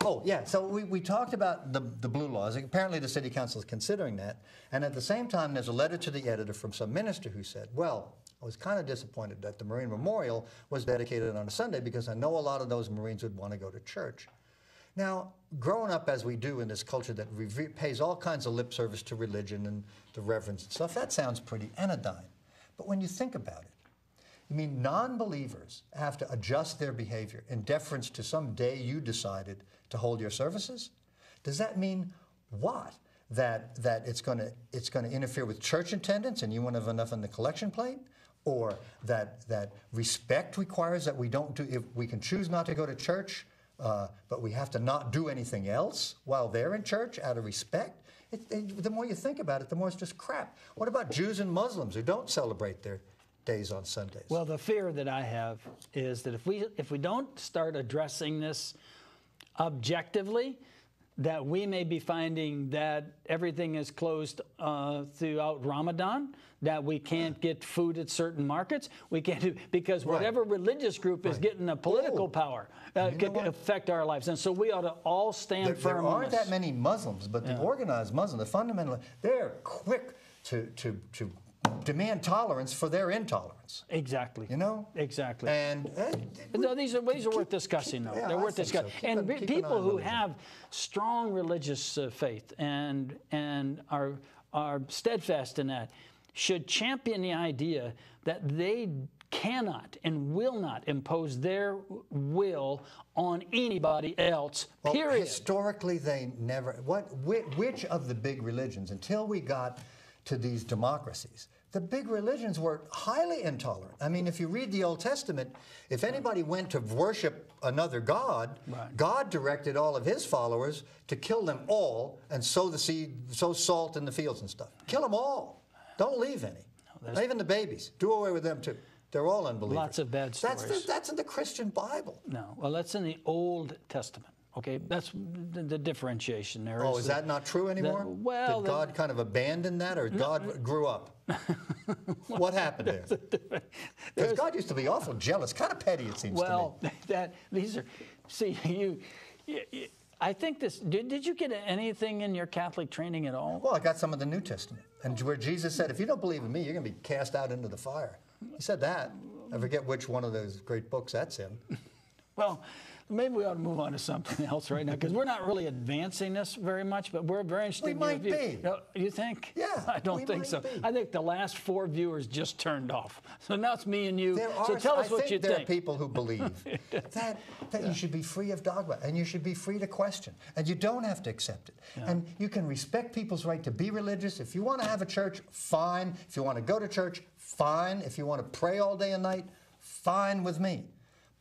Oh, yeah. So we talked about the blue laws. Apparently the city council is considering that. And at the same time, there's a letter to the editor from some minister who said, well, I was kind of disappointed that the Marine Memorial was dedicated on a Sunday because I know a lot of those Marines would want to go to church. Now, growing up as we do in this culture that pays all kinds of lip service to religion and the reverence and stuff, that sounds pretty anodyne. But when you think about it, you mean non-believers have to adjust their behavior in deference to some day you decided to hold your services? Does that mean what? That it's going to interfere with church attendance and you won't have enough on the collection plate? Or that respect requires that we don't do, if we can choose not to go to church, but we have to not do anything else while they're in church out of respect? The more you think about it, the more it's just crap. What about Jews and Muslims who don't celebrate their days on Sundays? Well, the fear that I have is that if we don't start addressing this objectively, that we may be finding that everything is closed throughout Ramadan, that we can't get food at certain markets. We can't do, because whatever religious group is getting a political power can affect our lives. And so we ought to all stand firm on this. There aren't that many Muslims, but the organized Muslims, the fundamental, they're quick to demand tolerance for their intolerance. Exactly. You know? Exactly. And no, these are worth discussing, though. They're worth discussing. So. And people who have strong religious faith and are steadfast in that should champion the idea that they cannot and will not impose their will on anybody else, period. Well, historically, they never. Which of the big religions, until we got to these democracies, the big religions were highly intolerant. I mean, if you read the Old Testament, if anybody went to worship another god, God directed all of his followers to kill them all and sow the seed, sow salt in the fields and stuff. Kill them all. Don't leave any. Not even the babies. Do away with them too. They're all unbelievers. Lots of bad stories. That's in the Christian Bible. No. Well, that's in the Old Testament. Okay, that's the differentiation there. Oh, is that not true anymore? Well, did God kind of abandon that, or God grew up? What happened there? Because God used to be awful jealous, kind of petty, it seems to me. Well, these are, see, I think this, did you get anything in your Catholic training at all? Well, I got some of the New Testament, and where Jesus said, if you don't believe in me, you're going to be cast out into the fire. He said that. I forget which one of those great books that's in. Well, maybe we ought to move on to something else right now, because we're not really advancing this very much, but we're very interested in your view. We might be. You think? Yeah. I don't think so. I think the last 4 viewers just turned off. So now it's me and you. So tell us what you think. There are people who believe that you should be free of dogma, and you should be free to question, and you don't have to accept it. Yeah. And you can respect people's right to be religious. If you want to have a church, fine. If you want to go to church, fine. If you want to pray all day and night, fine with me.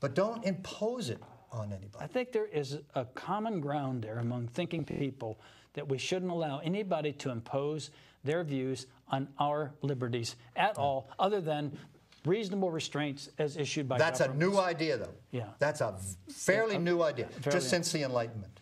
But don't impose it on anybody. I think there is a common ground there among thinking people that we shouldn't allow anybody to impose their views on our liberties at all, other than reasonable restraints as issued by governments. That's a new idea, though. Yeah. That's a fairly new idea, just since the Enlightenment.